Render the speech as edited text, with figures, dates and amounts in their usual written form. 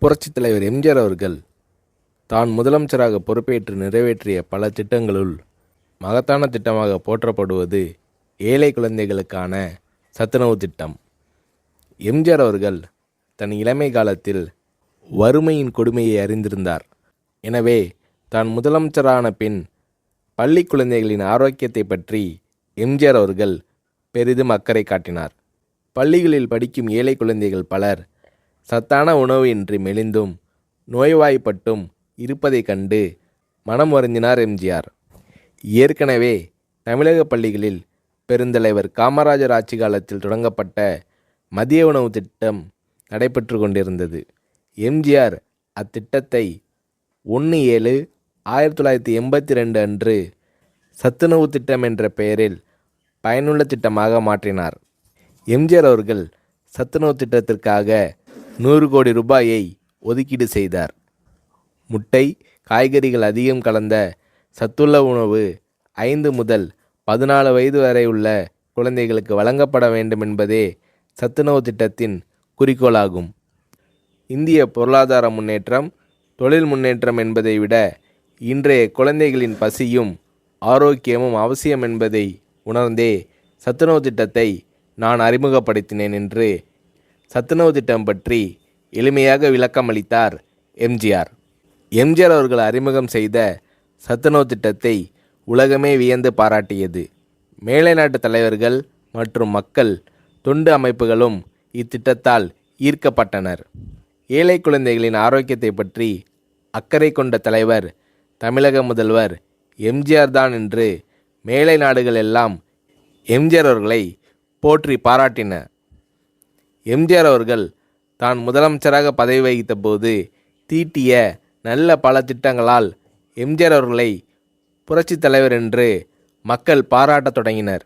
புரட்சித் தலைவர் எம்ஜிஆர் அவர்கள் தான் முதலமைச்சராக பொறுப்பேற்று நிறைவேற்றிய பல திட்டங்களுள் மகத்தான திட்டமாக போற்றப்படுவது ஏழை குழந்தைகளுக்கான சத்துணவு திட்டம். எம்ஜிஆர் அவர்கள் தன் இளமை காலத்தில் வறுமையின் கொடுமையை அறிந்திருந்தார். எனவே தான் முதலமைச்சரான பின் பள்ளி குழந்தைகளின் ஆரோக்கியத்தை பற்றி எம்ஜிஆர் அவர்கள் பெரிதும் அக்கறை காட்டினார். பள்ளிகளில் படிக்கும் ஏழை குழந்தைகள் பலர் சத்தான உணவு இன்றி மெலிந்தும் நோய்வாய்ப்பட்டும் இருப்பதைக் கண்டு மனம் வருந்தினார் எம்ஜிஆர். ஏற்கனவே தமிழக பள்ளிகளில் பெருந்தலைவர் காமராஜர் ஆட்சி காலத்தில் தொடங்கப்பட்ட மதிய உணவு திட்டம் நடைபெற்று கொண்டிருந்தது. எம்ஜிஆர் அத்திட்டத்தை 1/7/1982 அன்று சத்துணவு திட்டம் என்ற பெயரில் பயனுள்ள திட்டமாக மாற்றினார். எம்ஜிஆர் அவர்கள் சத்துணவு திட்டத்திற்காக 100 கோடி ரூபாயை ஒதுக்கீடு செய்தார். முட்டை, காய்கறிகள் அதிகம் கலந்த சத்துள்ள உணவு 5 முதல் 14 வயது வரை உள்ள குழந்தைகளுக்கு வழங்கப்பட வேண்டும் என்பதே சத்துணவு திட்டத்தின் குறிக்கோளாகும். இந்திய பொருளாதார முன்னேற்றம், தொழில் முன்னேற்றம் என்பதை விட இன்றைய குழந்தைகளின் பசியும் ஆரோக்கியமும் அவசியம் என்பதை உணர்ந்தே சத்துணவு திட்டத்தை நான் அறிமுகப்படுத்தினேன் என்று சத்துணவு திட்டம் பற்றி எளிமையாக விளக்கமளித்தார் எம்ஜிஆர். எம்ஜிஆர் அவர்கள் அறிமுகம் செய்த சத்துணவு திட்டத்தை உலகமே வியந்து பாராட்டியது. மேலை நாட்டு தலைவர்கள் மற்றும் மக்கள் தொண்டு அமைப்புகளும் இத்திட்டத்தால் ஈர்க்கப்பட்டனர். ஏழை குழந்தைகளின் ஆரோக்கியத்தை பற்றி அக்கறை கொண்ட தலைவர் தமிழக முதல்வர் எம்ஜிஆர் தான் என்று மேலை நாடுகள் எல்லாம் எம்ஜிஆர் அவர்களை போற்றி பாராட்டின. எம்ஜிஆர் அவர்கள் தான் முதலமைச்சராக பதவி வகித்த போது தீட்டிய நல்ல பல திட்டங்களால் எம்ஜிஆர் அவர்களை புரட்சித் தலைவர் என்று மக்கள் பாராட்டத் தொடங்கினர்.